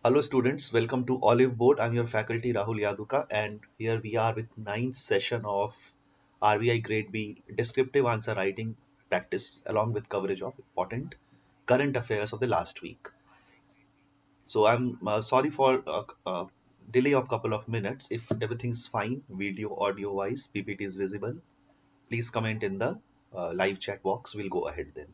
Hello students, welcome to Oliveboard. I'm your faculty Rahul Yaduka and here we are with ninth session of RBI Grade B Descriptive Answer Writing practice along with coverage of important current affairs of the last week. So I'm sorry for delay of couple of minutes. If everything's fine, video, audio wise, PPT is visible, please comment in the live chat box. We'll go ahead then.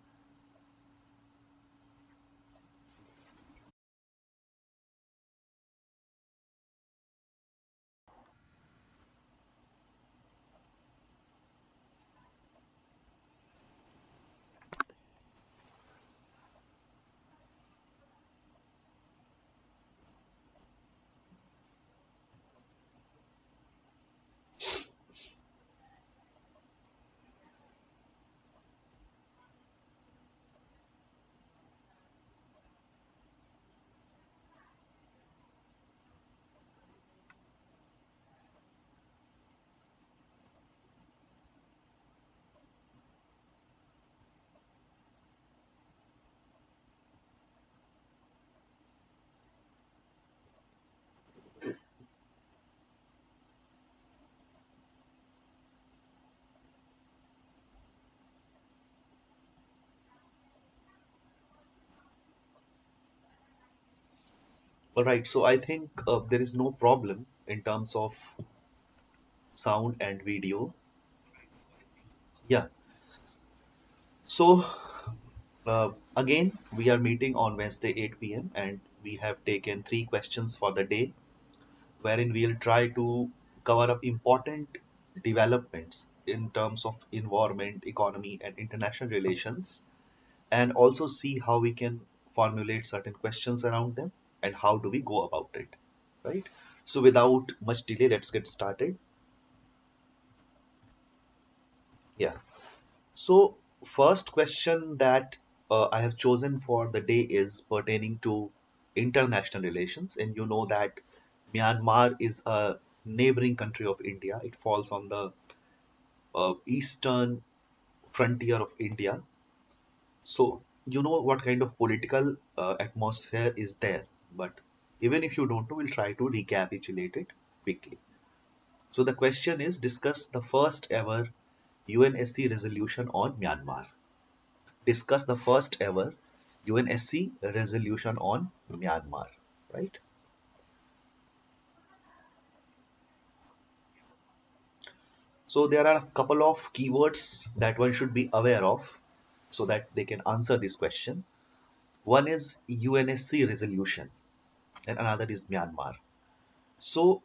All right, so I think there is no problem in terms of sound and video. Yeah, so again, we are meeting on Wednesday 8 p.m. and we have taken three questions for the day, wherein we'll try to cover up important developments in terms of environment, economy, and international relations, and also see how we can formulate certain questions around them and how do we go about it, right? So, without much delay, let's get started. Yeah. So, first question that I have chosen for the day is pertaining to international relations, and you know that Myanmar is a neighboring country of India. It falls on the eastern frontier of India. So, you know what kind of political atmosphere is there. But even if you don't know, we'll try to recapitulate it quickly. So, the question is discuss the first ever UNSC resolution on Myanmar. Discuss the first ever UNSC resolution on Myanmar, right? So there are a couple of keywords that one should be aware of so that they can answer this question. One is UNSC resolution and another is Myanmar. So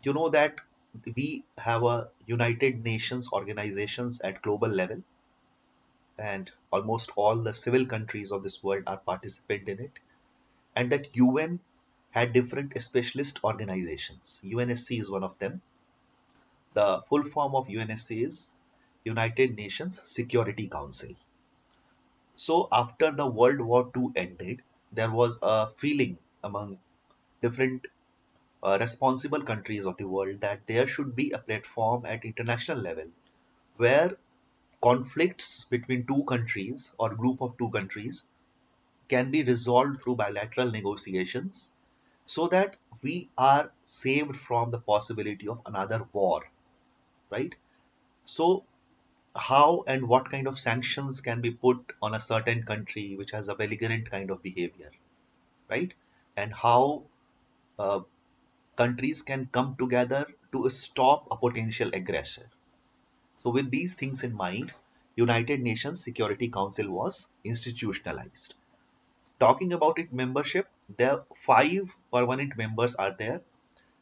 you know that we have a United Nations organizations at global level and almost all the civil countries of this world are participant in it, and that UN had different specialist organizations. UNSC is one of them. The full form of UNSC is United Nations Security Council. So after the World War II ended, there was a feeling among different responsible countries of the world that there should be a platform at international level where conflicts between two countries or group of two countries can be resolved through bilateral negotiations so that we are saved from the possibility of another war, right? So how and what kind of sanctions can be put on a certain country which has a belligerent kind of behavior, right? And how uh, countries can come together to stop a potential aggressor. So with these things in mind, United Nations Security Council was institutionalized. Talking about its membership, there are 5 permanent members are there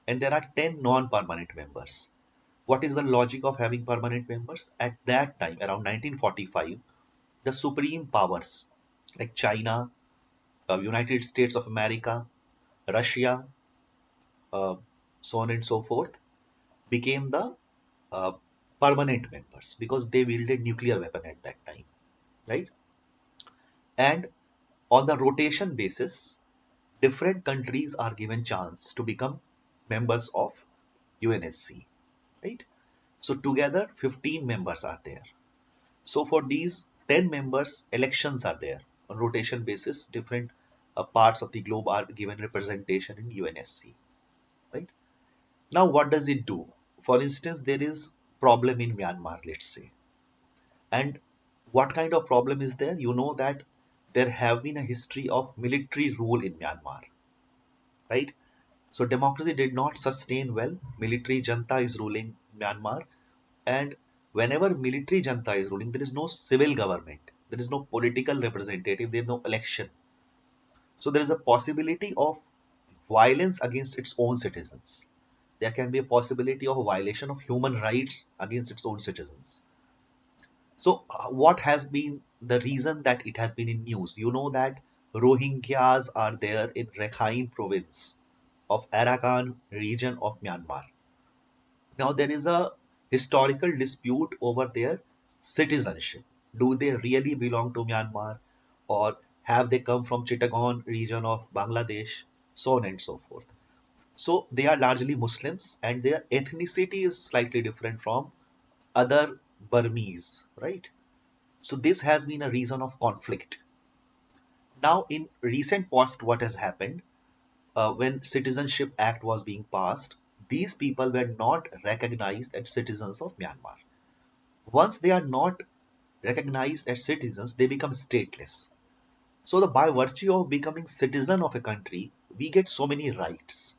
and there are 10 non-permanent members. What is the logic of having permanent members? At that time, around 1945, the supreme powers like China, United States of America, Russia, uh, so on and so forth, became the uh, permanent members because they wielded nuclear weapon at that time, right? And on the rotation basis, different countries are given chance to become members of UNSC, right? So together 15 members are there. So for these 10 members, elections are there on rotation basis. Different parts of the globe are given representation in UNSC, right? Now, what does it do? For instance, there is problem in Myanmar, let's say. And what kind of problem is there? You know that there have been a history of military rule in Myanmar, right? So democracy did not sustain well. Military junta is ruling Myanmar, and whenever military junta is ruling, there is no civil government, there is no political representative, there is no election. So there is a possibility of violence against its own citizens. There can be a possibility of a violation of human rights against its own citizens. So what has been the reason that it has been in news? You know that Rohingyas are there in Rakhine province of Arakan region of Myanmar. Now there is a historical dispute over their citizenship. Do they really belong to Myanmar, or have they come from Chittagong region of Bangladesh, so on and so forth. So they are largely Muslims and their ethnicity is slightly different from other Burmese, right? So this has been a reason of conflict. Now in recent past, what has happened, when Citizenship Act was being passed, these people were not recognized as citizens of Myanmar. Once they are not recognized as citizens, they become stateless. So by virtue of becoming citizen of a country, we get so many rights,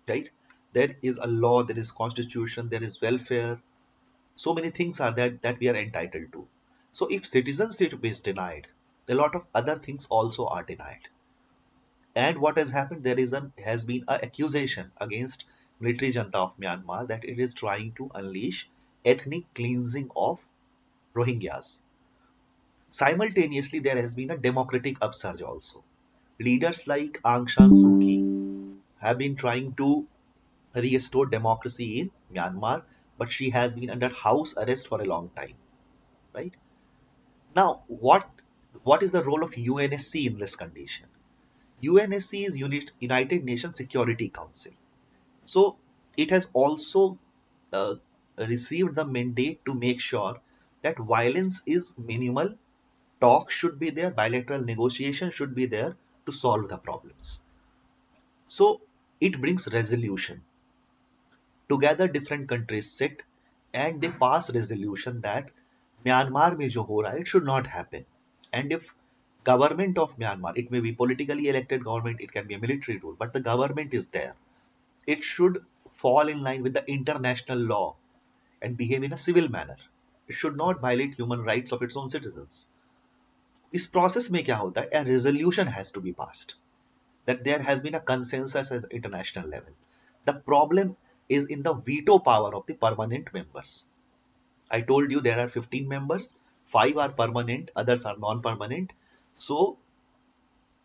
right? There is a law, there is constitution, there is welfare. So many things are there that we are entitled to. So if citizenship is denied, a lot of other things also are denied. And what has happened? Has been an accusation against military junta of Myanmar that it is trying to unleash ethnic cleansing of Rohingyas. Simultaneously, there has been a democratic upsurge also. Leaders like Aung San Suu Kyi have been trying to restore democracy in Myanmar, but she has been under house arrest for a long time, right? Now, what is the role of UNSC in this condition? UNSC is United Nations Security Council. So it has also uh, received the mandate to make sure that violence is minimal, talk should be there, bilateral negotiation should be there to solve the problems. So it brings resolution. Together different countries sit and they pass resolution that Myanmar में जो हो रहा है, it should not happen. And if government of Myanmar, it may be politically elected government, it can be a military rule, but the government is there, it should fall in line with the international law and behave in a civil manner. It should not violate human rights of its own citizens. इस process में क्या होता है? A resolution has to be passed that there has been a consensus at the international level. The problem is in the veto power of the permanent members. I told you there are 15 members, 5 are permanent, others are non-permanent. So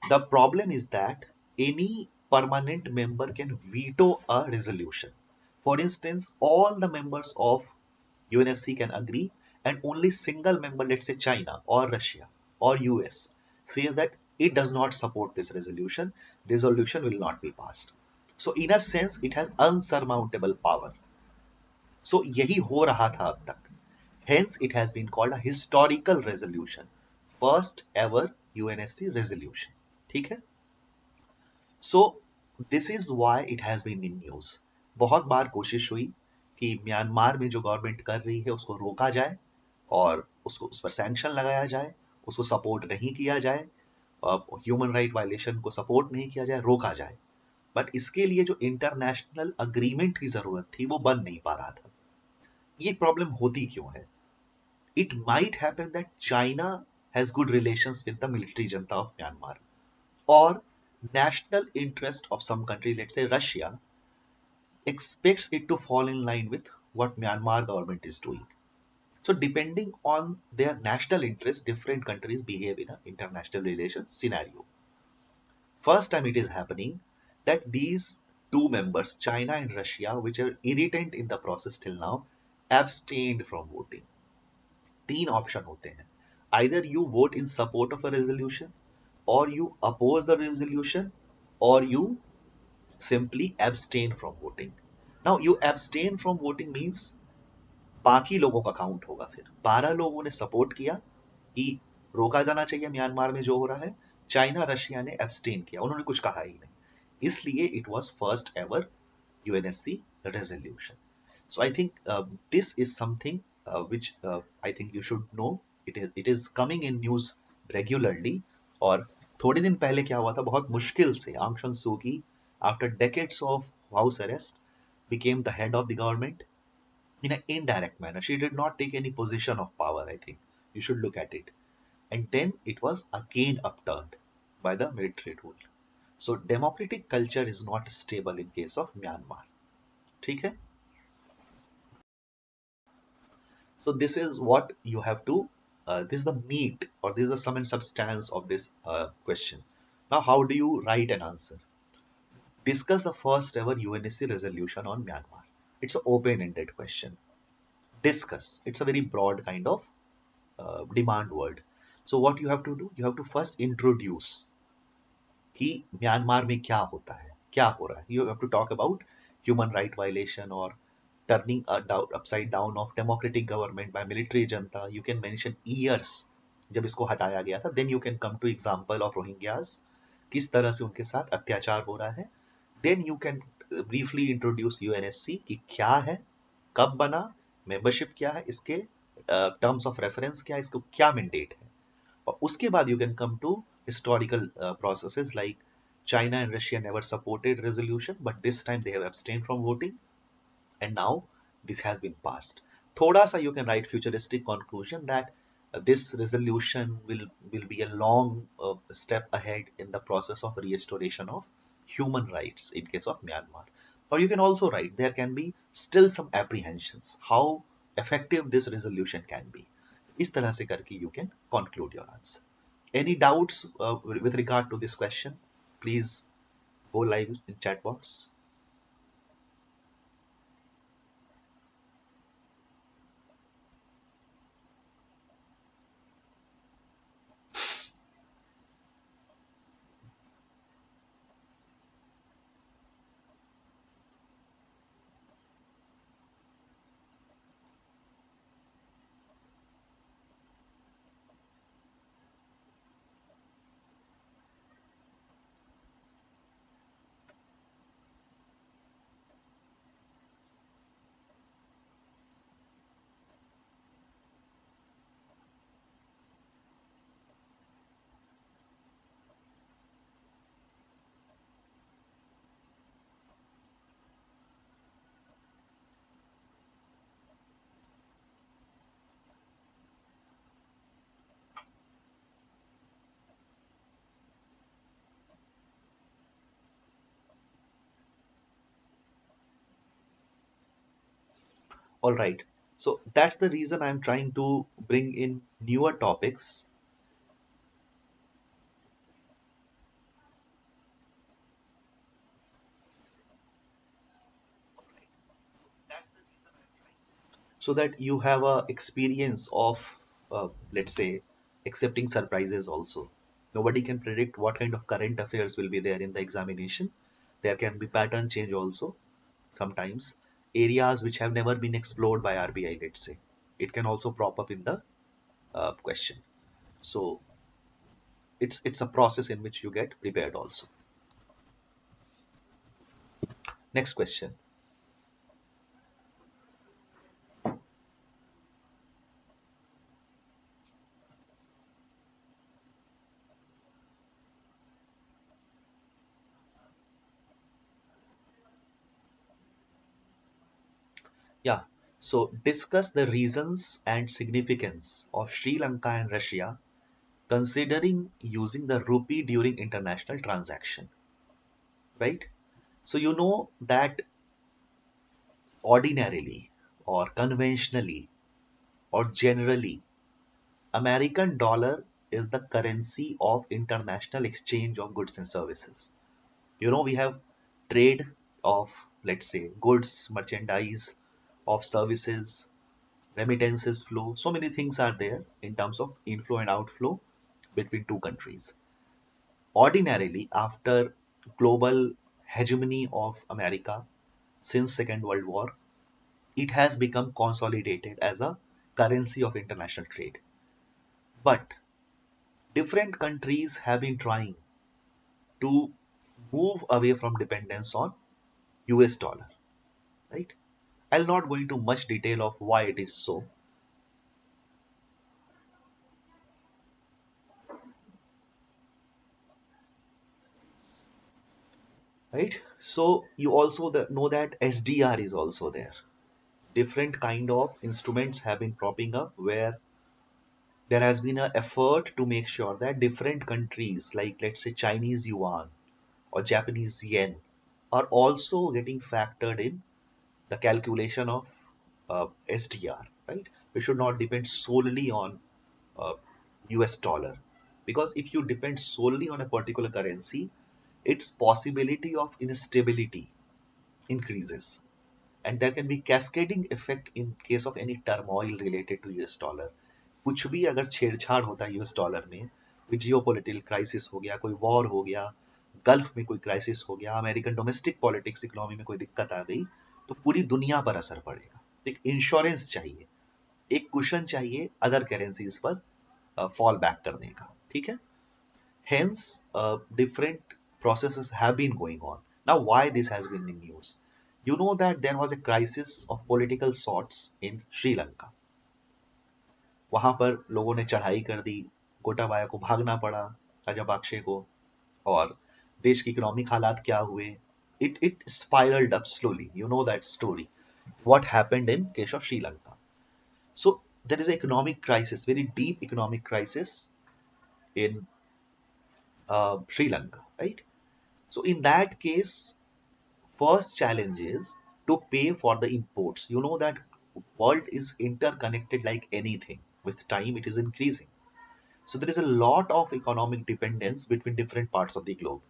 the problem is that any permanent member can veto a resolution. For instance, all the members of UNSC can agree, and only single member, let's say China or Russia or US, says that it does not support this resolution, resolution will not be passed. So in a sense, it has unsurmountable power. So यही हो रहा था अब तक. Hence, it has been called a historical resolution, first ever UNSC resolution. ठीक है? So this is why it has been in news. बहुत बार कोशिश हुई कि म्यांमार में जो गवर्नमेंट कर रही है उसको रोका जाए और उसको उस पर सैंक्शन लगाया जाए, उसको सपोर्ट नहीं किया जाए, ह्यूमन राइट वायलेशन को सपोर्ट नहीं किया जाए, रोका जाए. बट इसके लिए जो इंटरनेशनल अग्रीमेंट की जरूरत थी वो बन नहीं पा रहा था. ये प्रॉब्लम होती क्यों है? It might happen that China has good relations with the military junta of Myanmar, or national interest of some country, let's say Russia, expects it to fall in line with what Myanmar government is doing. So depending on their national interest, different countries behave in an international relations scenario. First time it is happening that these two members, China and Russia, which are irritant in the process till now, abstained from voting. तीन option होते हैं. Either you vote in support of a resolution, or you oppose the resolution, or you simply abstain from voting. Now you abstain from voting means बाकी लोगों का count होगा. फिर 12 लोगों ने सपोर्ट किया कि रोका जाना चाहिए म्यांमार में जो हो रहा है, चाइना रशिया ने एब्सटेन किया, उन्होंने कुछ कहा ही नहीं, इसलिए it was first ever UNSC resolution. So I think this is something which I think you should know. It is coming in news regularly. और थोड़े दिन पहले क्या हुआ था, बहुत मुश्किल से आंग सान सू की after decades of house arrest became the head of the government in an indirect manner. She did not take any position of power, I think. You should look at it. And then it was again upturned by the military rule. So democratic culture is not stable in case of Myanmar. ठीक है? So this is what you have to, this is the meat, or this is the sum and substance of this question. Now, how do you write an answer? Discuss the first ever UNSC resolution on Myanmar. It's an open-ended question. Discuss. It's a very broad kind of demand word. So what you have to do, you have to first introduce कि Myanmar में क्या होता है, क्या हो रहा है. You have to talk about human right violation or turning upside down of democratic government by military junta. You can mention years जब इसको हटाया गया था. Then you can come to example of Rohingyas, किस तरह से उनके साथ अत्याचार हो रहा है. Then you can briefly introduce UNSC कि क्या है, कब बना, membership क्या है, इसके terms of reference क्या है, इसको क्या mandate है. और उसके बाद you can come to historical processes like China and Russia never supported resolution, but this time they have abstained from voting, and now this has been passed. Thoda sa you can write futuristic conclusion that this resolution will be a long step ahead in the process of restoration of human rights in case of Myanmar. Or you can also write there can be still some apprehensions how effective this resolution can be. इस तरह से करके you can conclude your answer. Any doubts with regard to this question? Please go live in chat box. All right. So that's the reason I'm trying to bring in newer topics. So that you have a experience of, let's say, accepting surprises also. Nobody can predict what kind of current affairs will be there in the examination. There can be pattern change also. Sometimes areas which have never been explored by RBI, let's say, it can also prop up in the question. So it's a process in which you get prepared also. Next question. Yeah, so discuss the reasons and significance of Sri Lanka and Russia considering using the rupee during international transaction, right? So you know that ordinarily or conventionally or generally, American dollar is the currency of international exchange of goods and services. You know, we have trade of, let's say, goods, merchandise, of services, remittances flow. So many things are there in terms of inflow and outflow between two countries. Ordinarily, after global hegemony of America since Second World War, it has become consolidated as a currency of international trade. But different countries have been trying to move away from dependence on US dollar, right? I'll not go into much detail of why it is so. Right? So you also know that SDR is also there. Different kind of instruments have been propping up where there has been an effort to make sure that different countries, like let's say Chinese yuan or Japanese yen, are also getting factored in the calculation of SDR, right? We should not depend solely on uh, US dollar, because if you depend solely on a particular currency, its possibility of instability increases, and there can be cascading effect in case of any turmoil related to US dollar. कुछ भी अगर छेड़छाड़ होता है US dollar में, कोई geopolitical crisis हो गया, कोई वॉर हो गया, गल्फ में कोई क्राइसिस हो गया, अमेरिकन डोमेस्टिक पॉलिटिक्स इकोनॉमी में कोई दिक्कत आ गई, तो पूरी दुनिया पर असर पड़ेगा. एक इंश्योरेंस चाहिए, एक कुशन चाहिए अदर करेंसीज पर फॉल बैक करने का. ठीक है. Hence, different processes have been going on. Now, why this has been in news? You know that there was a crisis of political sorts in Sri Lanka. वहां पर लोगों ने चढ़ाई कर दी, गोटाबाया को भागना पड़ा, राजापाक्षे को, और देश की इकोनॉमिक हालात क्या हुए. It spiraled up slowly. You know that story. What happened in case of Sri Lanka? So there is an economic crisis, very deep economic crisis in Sri Lanka, right? So in that case, first challenge is to pay for the imports. You know that world is interconnected like anything. With time, it is increasing. So there is a lot of economic dependence between different parts of the globe.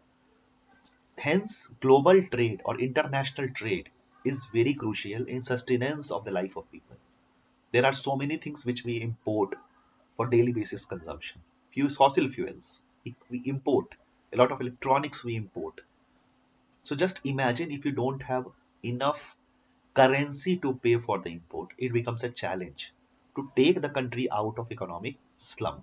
Hence, global trade or international trade is very crucial in sustenance of the life of people. There are so many things which we import for daily basis consumption. Few fossil fuels we import. A lot of electronics we import. So just imagine if you don't have enough currency to pay for the import, it becomes a challenge to take the country out of economic slum.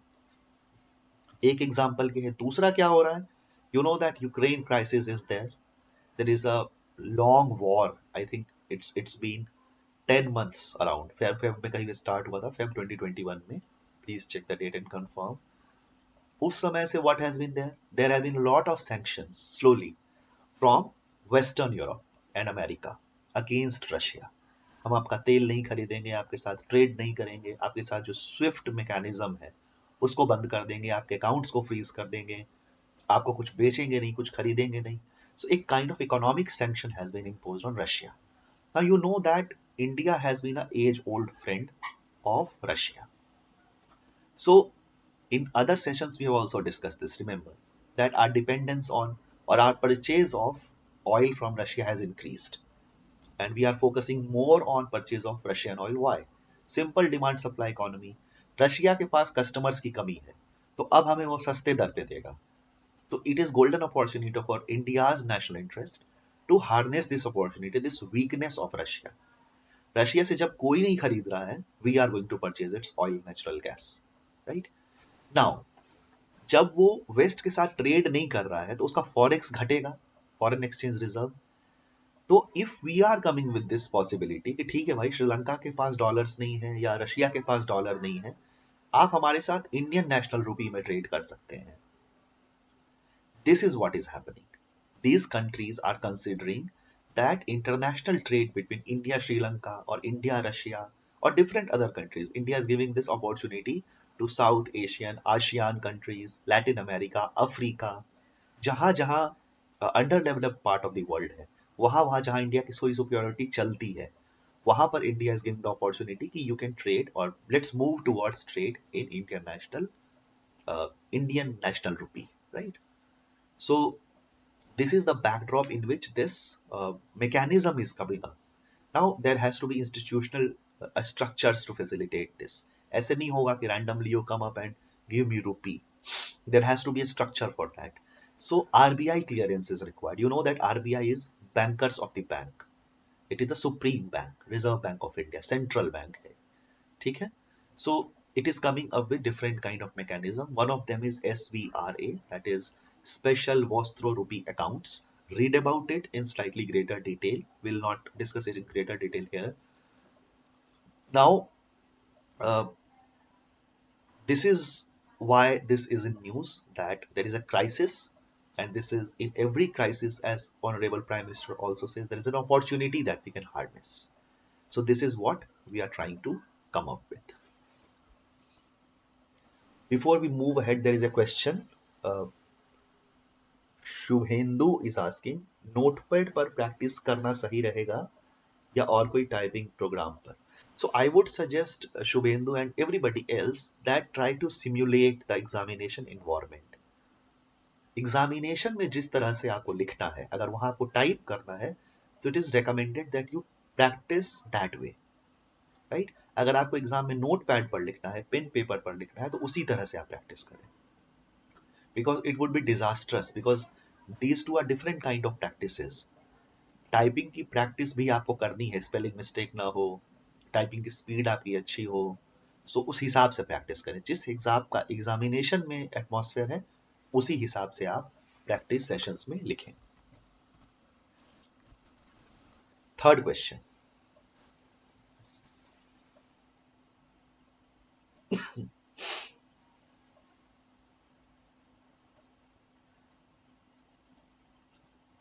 एक example के है. दूसरा क्या हो रहा है? You know that Ukraine crisis is there. There is a long war. I think it's been 10 months around. Feb में कहीं start हुआ था, Feb 2021 में. Please check the date and confirm. उस समय से what has been there? There have been a lot of sanctions slowly from Western Europe and America against Russia. हम आपका तेल नहीं खरीदेंगे, आपके साथ ट्रेड नहीं करेंगे, आपके साथ जो स्विफ्ट मैकेनिज्म है उसको बंद कर देंगे, आपके अकाउंट्स को फ्रीज कर देंगे, आपको कुछ बेचेंगे नहीं, कुछ खरीदेंगे नहीं. So a kind of economic sanction has been imposed on Russia. Now you know that India has been an age-old friend of Russia. So in other sessions we have also discussed this. Remember that our dependence on or our purchase of oil from Russia has increased, and we are focusing more on purchase of Russian oil. Why? Simple demand supply economy. Russia के पास customers की कमी है, तो अब हमें वो सस्ते दर पे देगा. तो it is golden opportunity for India's national interest to harness this opportunity, this weakness of Russia. Russia से जब कोई नहीं खरीद रहा है, we are going to purchase its oil, natural gas, right? Now, जब वो वेस्ट के साथ ट्रेड नहीं कर रहा है, तो उसका फॉरेक्स घटेगा, फॉरेन एक्सचेंज रिजर्व. तो if we are coming with this possibility कि ठीक है भाई, श्रीलंका के पास डॉलर्स नहीं है या रशिया के पास डॉलर नहीं है, आप हमारे साथ इंडियन नेशनल रूपी में ट्रेड कर सकते हैं. This is what is happening. These countries are considering that international trade between India, Sri Lanka, or India, Russia, or different other countries. India is giving this opportunity to South Asian, ASEAN countries, Latin America, Africa, जहाँ जहाँ underdeveloped part of the world है, वहाँ वहाँ जहाँ India की सोई superiority चलती है, वहाँ पर India is giving the opportunity कि you can trade or let's move towards trade in Indian national rupee, right? So this is the backdrop in which this mechanism is coming up. Now there has to be institutional structures to facilitate this. ऐसे नहीं होगा कि randomly you come up and give me rupee. There has to be a structure for that. So RBI clearance is required. You know that RBI is bankers of the bank. It is the supreme bank, Reserve Bank of India, central bank है. ठीक है? So it is coming up with different kind of mechanism. One of them is SVRA, that is Special Vostro Rupee Accounts. Read about it in slightly greater detail. We'll not discuss it in greater detail here. Now, uh, this is why this is in news, that there is a crisis, and this is in every crisis, as Honorable Prime Minister also says, there is an opportunity that we can harness. So this is what we are trying to come up with. Before we move ahead, there is a question. Uh, Shubhendu is asking, notepad पर practice करना सही रहेगा या और कोई typing programme पर? So I would suggest Shubhendu and everybody else that try to simulate the examination environment. Examination में जिस तरह से आपको लिखना है, अगर वहां आपको टाइप करना है, so it is recommended that you practice that way, right? अगर आपको एग्जाम में नोट पैड पर लिखना है, पेन पेपर पर लिखना है, तो उसी तरह से आप प्रैक्टिस करें, because it would be disastrous, because these two are different kind of practices. Typing की प्रैक्टिस भी आपको करनी है, स्पेलिंग मिस्टेक ना हो, टाइपिंग की स्पीड आपकी अच्छी हो, सो उस हिसाब से प्रैक्टिस करें. जिस एग्जाम का एग्जामिनेशन में एटमॉस्फेयर है, उसी हिसाब से आप प्रैक्टिस सेशंस में लिखें. Third question,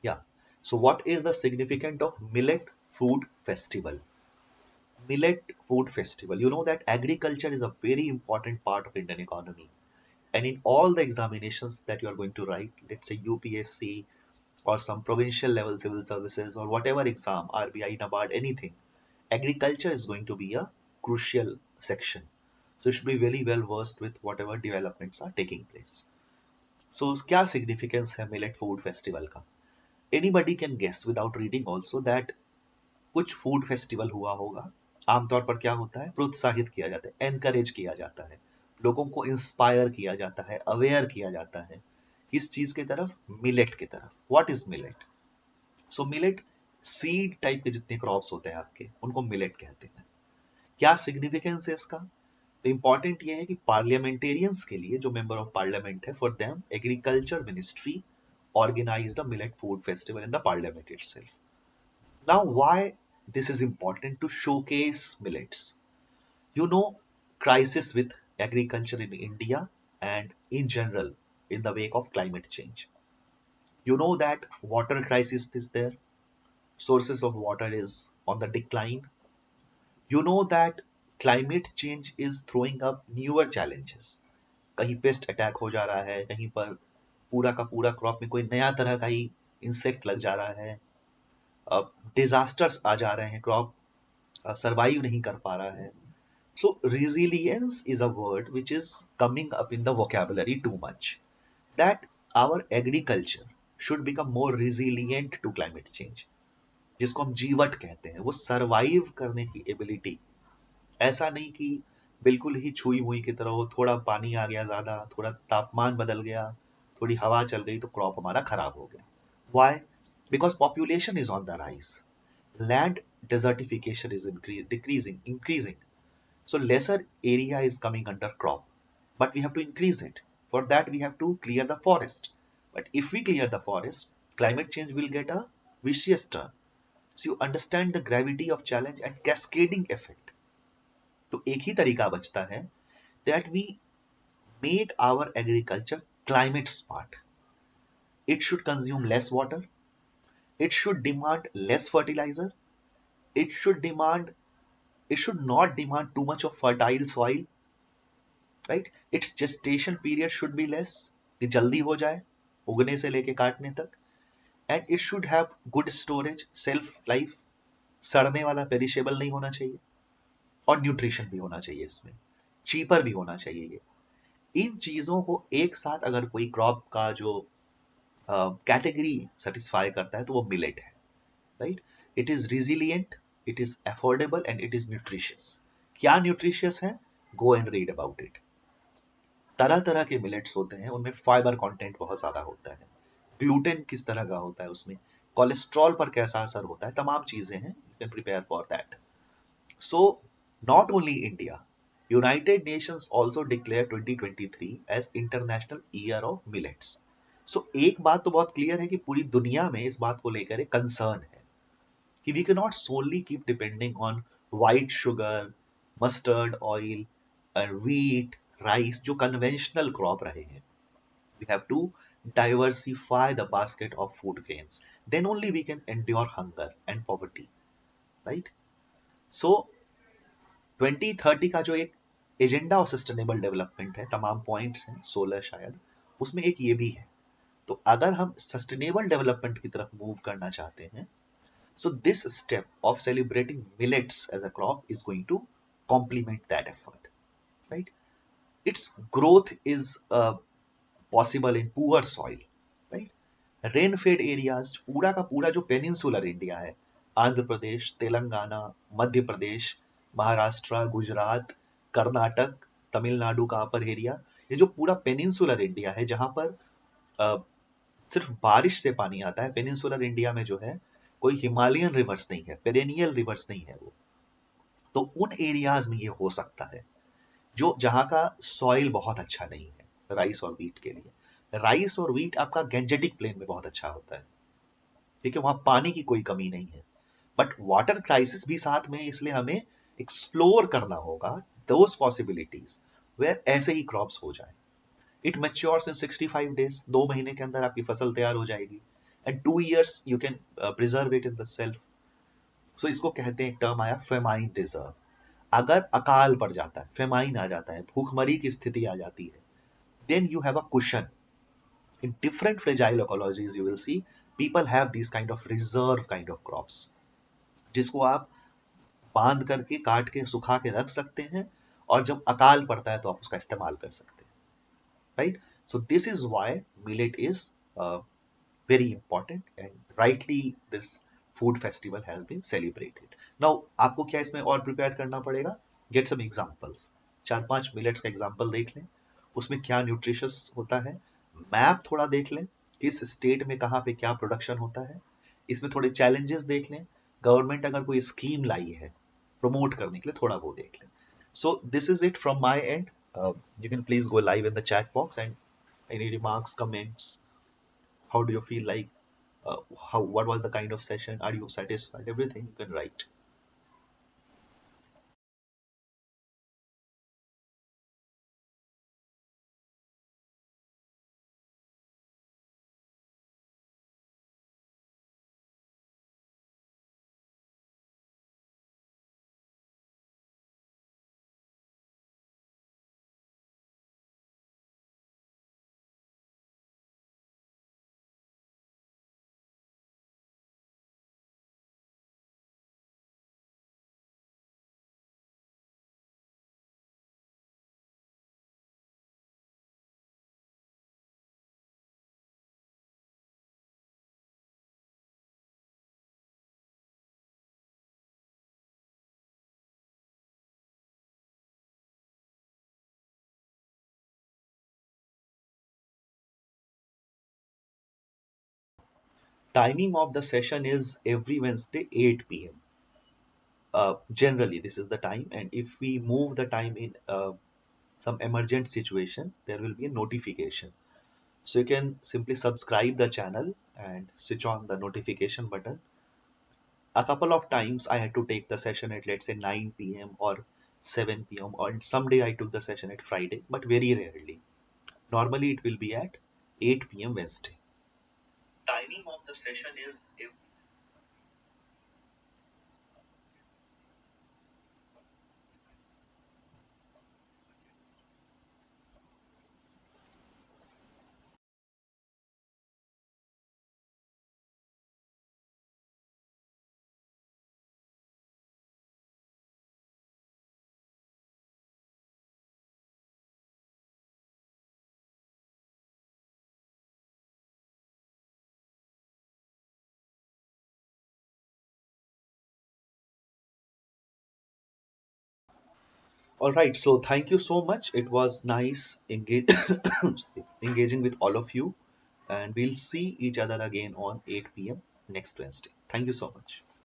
yeah, so what is the significance of Millet Food Festival? Millet Food Festival, you know that agriculture is a very important part of Indian economy, and in all the examinations that you are going to write, let's say UPSC or some provincial level civil services or whatever exam, RBI, Nabard, anything, agriculture is going to be a crucial section. So you should be very well versed with whatever developments are taking place. So क्या significance है millet food festival का? Anybody can guess without reading also that कुछ food festival हुआ होगा. आमतौर पर क्या होता है, प्रोत्साहित किया जाता है, encourage किया जाता है, लोगों को इंस्पायर किया जाता है, अवेयर किया जाता है. किस चीज की तरफ? मिलेट की तरफ. What is millet? So millet seed type के जितने क्रॉप्स होते हैं आपके, उनको मिलेट कहते हैं. क्या सिग्निफिकेंस है इसका? तो इंपॉर्टेंट ये है कि पार्लियामेंटेरियंस के लिए, जो मेंबर ऑफ पार्लियामेंट है, for them agriculture ministry organized a millet food festival in the parliament itself. Now, why this is important to showcase millets? You know, crisis with agriculture in India and in general in the wake of climate change. You know that water crisis is there. Sources of water is on the decline. You know that climate change is throwing up newer challenges. कहीं paste attack हो जा रहा है, कहीं पर पूरा का पूरा क्रॉप में कोई नया तरह का ही इंसेक्ट लग जा रहा है, डिजास्टर्स आ जा रहे हैं, क्रॉप सरवाइव नहीं कर पा रहा है. So resilience is a word which is coming up in the vocabulary too much. That our agriculture should become more resilient to climate change. जिसको हम जीवट कहते हैं, वो सरवाइव करने की एबिलिटी. ऐसा नहीं कि बिल्कुल ही छुई मुई की तरह हो, थोड़ा पानी आ गया ज्यादा, थोड़ा तापमान बदल गया, थोड़ी हवा चल गई तो क्रॉप हमारा खराब हो गया. Why? Because population is on the rise. Land desertification is increasing. So lesser area is coming under crop, but we have to increase it. For that, we have to clear the forest. But if we clear the forest, climate change will get a vicious turn. So you understand the gravity of challenge and cascading effect. तो एक ही तरीका बचता है, that we make our agriculture climate smart. It should consume less water. It should demand less fertilizer. It should not demand too much of fertile soil, right? Its gestation period should be less, कि जल्दी हो जाए उगने से लेके काटने तक. And it should have good storage, shelf life, सड़ने वाला पेरिशेबल नहीं होना चाहिए, और न्यूट्रिशन भी होना चाहिए इसमें, चीपर भी होना चाहिए. ये इन चीजों को एक साथ अगर कोई क्रॉप का जो कैटेगरी सेटिस्फाई करता है, तो वो मिलेट है, right? It is resilient, it is affordable and it is nutritious. क्या न्यूट्रिशियस है? Go and read about it. तरह तरह के मिलेट्स होते हैं, उनमें फाइबर कंटेंट बहुत ज्यादा होता है, ग्लूटेन किस तरह का होता है उसमें, कोलेस्ट्रॉल पर कैसा असर होता है, तमाम चीजें हैं. You can prepare for that. So not only India, United Nations also declared 2023 as International Year of Millets. सो एक बात तो बहुत क्लियर है कि पूरी दुनिया में इस बात को लेकर एक कंसर्न है कि we can not solely keep depending on white sugar, mustard oil, wheat, rice, जो कन्वेंशनल क्रॉप रहे हैं. We have to diversify the basket of food grains. Then only we can endure hunger and poverty, right? So 2030 का जो एक agenda of sustainable development है, तमाम points हैं 16 शायद, उसमें एक ये भी है. तो अगर हम सस्टेनेबल डेवलपमेंट की तरफ मूव करना चाहते हैं, so this step of celebrating millets as a crop is going to complement that effort, right? Its growth is possible in poor soil, right? Rain fade areas, पूरा का पूरा जो पेनिनसुलर इंडिया है, आंध्र प्रदेश, तेलंगाना, मध्य प्रदेश, महाराष्ट्र, गुजरात, कर्नाटक, तमिलनाडु का अपर एरिया, ये जो पूरा peninsular India है जहां पर सिर्फ बारिश से पानी आता है. पेनिनसुलर इंडिया में जो है कोई हिमालयन रिवर्स नहीं है, पेरेनियल रिवर्स नहीं है वो. तो उन एरियाज में ये हो सकता है जो जहां का सॉइल बहुत अच्छा नहीं है राइस और व्हीट के लिए. राइस और व्हीट आपका गैंजेटिक प्लेन में बहुत अच्छा होता है, ठीक है, वहां पानी की कोई कमी नहीं है. बट वाटर क्राइसिस भी साथ में, इसलिए हमें एक्सप्लोर करना होगा दोज पॉसिबिलिटीज वेयर ऐसे ही क्रॉप्स हो जाए. इट मैच्योर्स इन 65 days, 2 महीने के अंदर आपकी फसल तैयार हो जाएगी. And 2 years you can preserve it in the shelf. So इसको कहते हैं, एक टर्म आया फेमाइन रिजर्व. अगर अकाल पड़ जाता है, फेमाइन आ जाता है, भूखमरी की स्थिति आ जाती है, then you have a cushion. In different fragile ecologies, you will see people have these kind of reserve kind of crops, जिसको आप बांध करके, काट के, सुखा के रख सकते हैं, और जब अकाल पड़ता है तो आप उसका इस्तेमाल कर सकते हैं, right? So this is why millet is very important, and rightly this food festival has been celebrated. Now आपको क्या इसमें और प्रिपेयर करना पड़ेगा? Get some examples. 4-5 मिलेट्स का एग्जाम्पल देख लें, उसमें क्या न्यूट्रिशियस होता है, मैप थोड़ा देख लें, किस स्टेट में कहाँ पे क्या प्रोडक्शन होता है, इसमें थोड़े चैलेंजेस देख लें, गवर्नमेंट अगर कोई स्कीम लाई है प्रमोट करने के लिए, थोड़ा वो देख लें. So this is it from my and. You can please go live in the chat box, and any remarks, comments, how do you feel like, what was the kind of session, are you satisfied, everything you can write. Timing of the session is every Wednesday 8 p.m. Generally this is the time, and if we move the time in some emergent situation, there will be a notification. So you can simply subscribe the channel and switch on the notification button. A couple of times I had to take the session at, let's say, 9 p.m. or 7 p.m. or someday I took the session at Friday, but very rarely. Normally it will be at 8 p.m. Wednesday. Timing of the session is all right. So thank you so much. It was nice engaging with all of you, and we'll see each other again on 8 p.m. next Wednesday. Thank you so much.